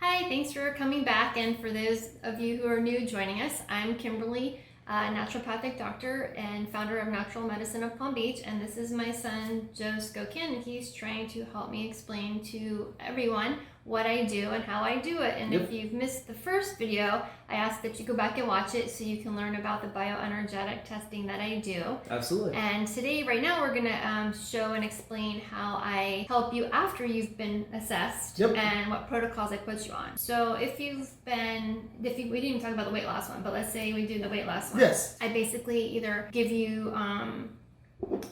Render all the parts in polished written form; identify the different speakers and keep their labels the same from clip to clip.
Speaker 1: Hi, thanks for coming back. And for those of you who are new joining us, I'm Kimberly, a naturopathic doctor and founder of Natural Medicine of Palm Beach. And this is my son, Joe Skokin, and he's trying to help me explain to everyone what I do and how I do it. And if you've missed the first video, I ask that you go back and watch it so you can learn about the bioenergetic testing that I do.
Speaker 2: Absolutely.
Speaker 1: And today, right now, we're gonna show and explain how I help you after you've been assessed and what protocols I put you on. So we didn't even talk about the weight loss one, but let's say we do the weight loss one.
Speaker 2: Yes.
Speaker 1: I basically either give you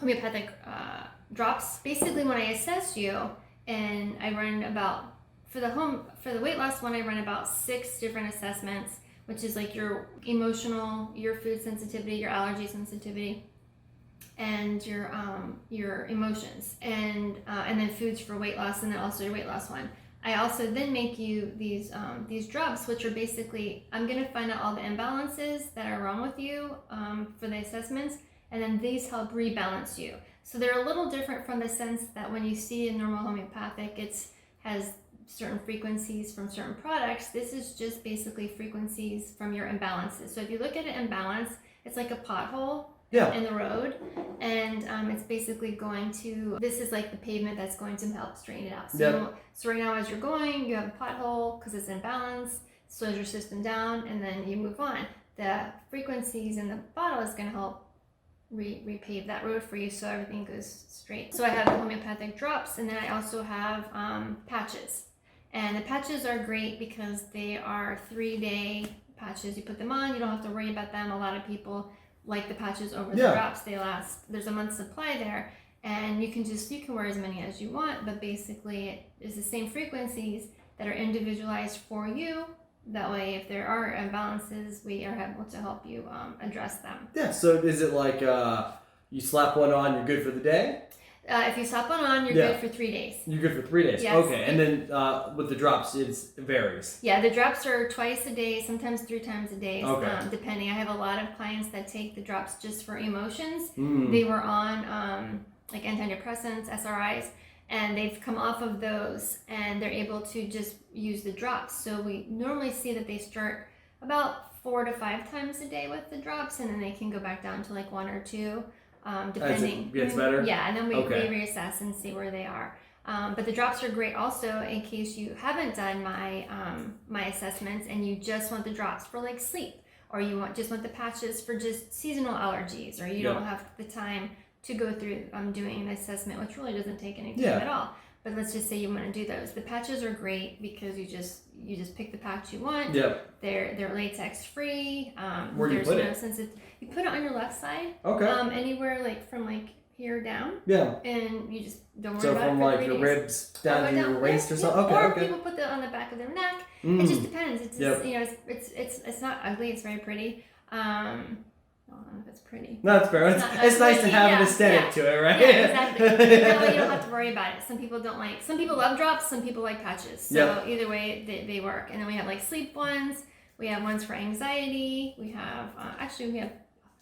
Speaker 1: homeopathic drops. Basically, when I assess you, and I run about for the weight loss one, I run about 6 different assessments, which is like your emotional, your food sensitivity, your allergy sensitivity, and your emotions, and then foods for weight loss, and then also your weight loss one. I also then make you these drops, which are basically, I'm going to find out all the imbalances that are wrong with you for the assessments, and then these help rebalance you. So they're a little different from the sense that when you see a normal homeopathic, has certain frequencies from certain products. This is just basically frequencies from your imbalances. So if you look at an imbalance, it's like a pothole in the road, and it's basically this is like the pavement that's going to help straighten it out. So right now, as you're going, you have a pothole because it's imbalanced, slows your system down, and then you move on. The frequencies in the bottle is going to help repave that road for you so everything goes straight. So I have the homeopathic drops, and then I also have patches. And the patches are great because they are 3-day patches. You put them on, you don't have to worry about them. A lot of people like the patches over the drops. They last, there's a month's supply there, and you can wear as many as you want, but basically it's the same frequencies that are individualized for you. That way, if there are imbalances, we are able to help you address them.
Speaker 2: Yeah, so is it like you slap one on, you're good for the day?
Speaker 1: If you slap one on, you're good for 3 days.
Speaker 2: You're good for 3 days.
Speaker 1: Yes.
Speaker 2: Okay, and then with the drops, it varies.
Speaker 1: Yeah, the drops are twice a day, sometimes 3 times a day,
Speaker 2: depending.
Speaker 1: I have a lot of clients that take the drops just for emotions. They were on like antidepressants, SRIs, and they've come off of those, and they're able to just use the drops. So we normally see that they start about 4 to 5 times a day with the drops, and then they can go back down to like 1 or 2. Depending.
Speaker 2: As it gets better?
Speaker 1: Yeah, and then we reassess and see where they are. But the drops are great also in case you haven't done my assessments and you just want the drops for like sleep, or you just want the patches for just seasonal allergies, or you don't have the time to go through doing an assessment, which really doesn't take any time at all. But let's just say you want to do those. The patches are great because you just pick the patch you want. They're latex free.
Speaker 2: Where do you put it?
Speaker 1: You put it on your left side.
Speaker 2: Okay.
Speaker 1: Anywhere like from like here down.
Speaker 2: Yeah.
Speaker 1: And you just don't worry
Speaker 2: so
Speaker 1: about it.
Speaker 2: So from like your ribs down to your waist or something.
Speaker 1: Or people put that on the back of their neck. It just depends. It's just, it's not ugly. It's very pretty. I don't know if it's pretty.
Speaker 2: No, it's fair. It's nice to have an aesthetic to it, right?
Speaker 1: Yeah, exactly. That way you don't have to worry about it. Some people love drops, some people like patches. So either way, they work. And then we have like sleep ones. We have ones for anxiety. We have, we have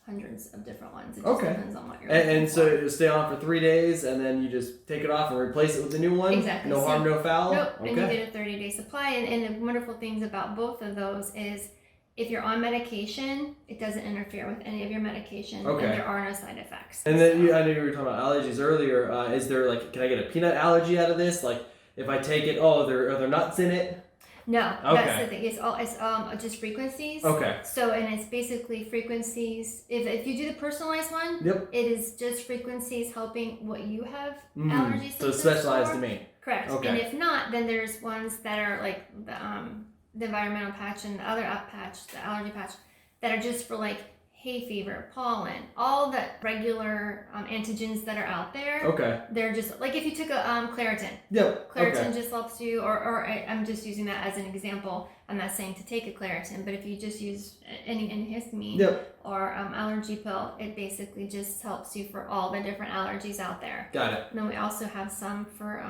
Speaker 1: hundreds of different ones. It just depends on what you're looking
Speaker 2: and
Speaker 1: for.
Speaker 2: So it'll stay on for 3 days, and then you just take it off and replace it with a new one?
Speaker 1: Exactly.
Speaker 2: No harm, no foul?
Speaker 1: Nope. And you get a 30-day supply. And the wonderful things about both of those is if you're on medication, it doesn't interfere with any of your medication, and there are no side effects.
Speaker 2: And then I know you were talking about allergies earlier. Is there can I get a peanut allergy out of this? Like if I take it, are there nuts in it?
Speaker 1: No, that's the thing. It's just frequencies.
Speaker 2: Okay.
Speaker 1: So, and it's basically frequencies. If you do the personalized one, it is just frequencies helping what you have allergies.
Speaker 2: So it's specialized to me.
Speaker 1: Correct. Okay. And if not, then there's ones that are like the environmental patch and the other patch, the allergy patch, that are just for like hay fever, pollen, all the regular antigens that are out there. Okay. They're just like if you took a Claritin. Yep. Claritin just helps you, or I'm just using that as an example. I'm not saying to take a Claritin, but if you just use any antihistamine or allergy pill, it basically just helps you for all the different allergies out there.
Speaker 2: Got it.
Speaker 1: And then we also have some for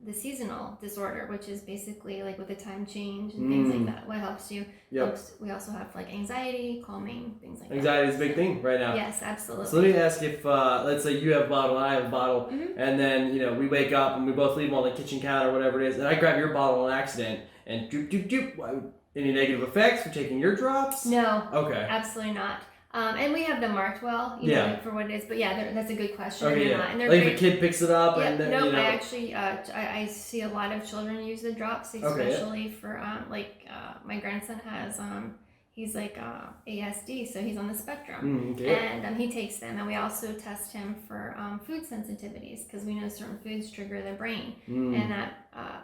Speaker 1: the seasonal disorder, which is basically like with the time change and things like that. What helps you? We also have like anxiety, calming, things like
Speaker 2: Anxiety
Speaker 1: that.
Speaker 2: is a big thing right now.
Speaker 1: Yes, absolutely.
Speaker 2: So let me ask if, let's say you have a bottle and I have a bottle, and then, we wake up and we both leave them on the kitchen counter or whatever it is, and I grab your bottle on accident, and doop, doop, doop. Any negative effects for taking your drops?
Speaker 1: No.
Speaker 2: Okay.
Speaker 1: Absolutely not. And we have them marked well, like for what it is. But yeah, that's a good question.
Speaker 2: Okay,
Speaker 1: And they're
Speaker 2: like
Speaker 1: great.
Speaker 2: if a kid picks it up
Speaker 1: Yep.
Speaker 2: and
Speaker 1: No, I actually, I see a lot of children use the drops, especially for my grandson has he's like ASD, so he's on the spectrum, and he takes them, and we also test him for food sensitivities because we know certain foods trigger the brain, and that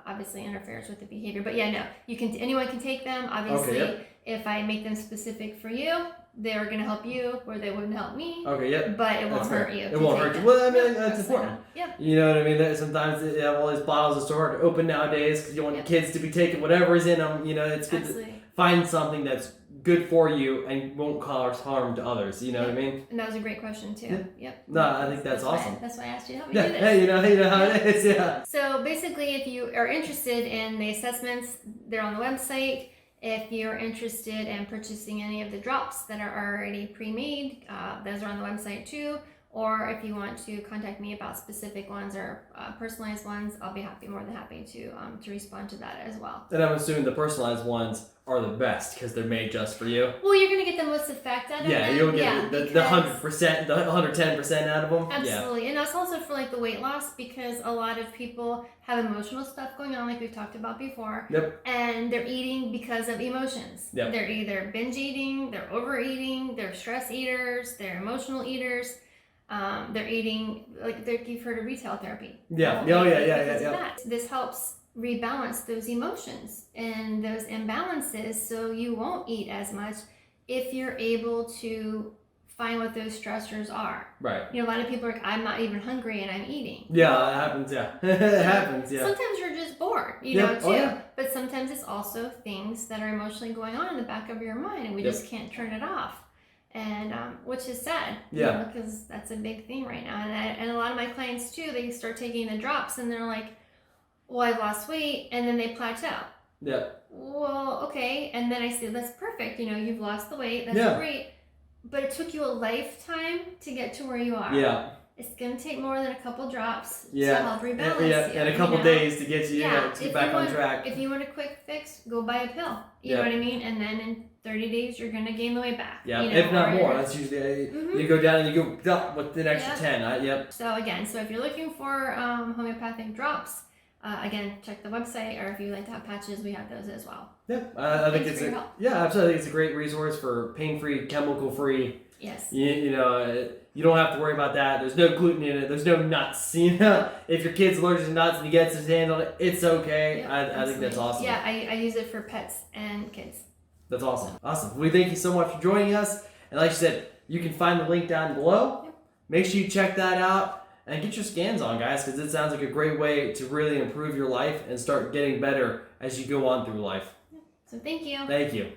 Speaker 1: obviously interferes with the behavior. But yeah, no, anyone can take them. Obviously, if I make them specific for you, they're going to help you, or they wouldn't help me.
Speaker 2: Okay, yep.
Speaker 1: But it won't hurt you.
Speaker 2: It won't hurt you. Well, I mean, that's important.
Speaker 1: Yep.
Speaker 2: You know what I mean? Sometimes they have all these bottles are so hard to open nowadays because you want kids to be taking whatever's in them. It's good to find something that's good for you and won't cause harm to others. You know what I mean?
Speaker 1: And that was a great question too. Yep.
Speaker 2: No, I think that's awesome.
Speaker 1: That's why I asked you to help me do this.
Speaker 2: Hey, you know how it is. Yeah.
Speaker 1: So basically, if you are interested in the assessments, they're on the website. If you're interested in purchasing any of the drops that are already pre-made, those are on the website too. Or if you want to contact me about specific ones or personalized ones, I'll be more than happy to respond to that as well.
Speaker 2: And I'm assuming the personalized ones are the best because they're made just for you.
Speaker 1: Well, you're going to get the most effect out of them.
Speaker 2: Yeah, you'll get the 100%, the 110% out of them.
Speaker 1: Absolutely.
Speaker 2: Yeah.
Speaker 1: And that's also for like the weight loss because a lot of people have emotional stuff going on like we've talked about before.
Speaker 2: Yep.
Speaker 1: And they're eating because of emotions.
Speaker 2: Yep.
Speaker 1: They're either binge eating, they're overeating, they're stress eaters, they're emotional eaters. They're eating you've heard of retail therapy.
Speaker 2: Yeah.
Speaker 1: This helps rebalance those emotions and those imbalances so you won't eat as much if you're able to find what those stressors are.
Speaker 2: Right.
Speaker 1: A lot of people are like, I'm not even hungry and I'm eating.
Speaker 2: Yeah, it happens, yeah. It happens, yeah.
Speaker 1: Sometimes you're just bored, know, too. But sometimes it's also things that are emotionally going on in the back of your mind and we just can't turn it off. And which is sad, because that's a big thing right now. And a lot of my clients too, they start taking the drops and they're like, well, I've lost weight, and then they plateau.
Speaker 2: Yeah.
Speaker 1: Well, okay, and then I say, that's perfect. You've lost the weight. That's great. But it took you a lifetime to get to where you are.
Speaker 2: Yeah.
Speaker 1: It's going to take more than a couple drops to
Speaker 2: Yeah.
Speaker 1: help rebalance you.
Speaker 2: And a couple days to get you back on track.
Speaker 1: If you want a quick fix, go buy a pill. You know what I mean? And then in 30 days, you're going to gain the weight back.
Speaker 2: Yeah, if not more. That's usually, you go down and you go up with an extra 10.
Speaker 1: So again, if you're looking for homeopathic drops, again, check the website, or if you like to have patches, we have those as well.
Speaker 2: Yeah, I think it's absolutely. I think it's a great resource for pain-free, chemical-free.
Speaker 1: Yes.
Speaker 2: You don't have to worry about that. There's no gluten in it. There's no nuts. If your kid's allergic to nuts and he gets his hand on it, it's okay. Yep, I think that's awesome.
Speaker 1: Yeah, I use it for pets and kids.
Speaker 2: That's awesome. Awesome. We thank you so much for joining us. And like you said, you can find the link down below. Yep. Make sure you check that out and get your scans on, guys, because it sounds like a great way to really improve your life and start getting better as you go on through life.
Speaker 1: So thank you.
Speaker 2: Thank you.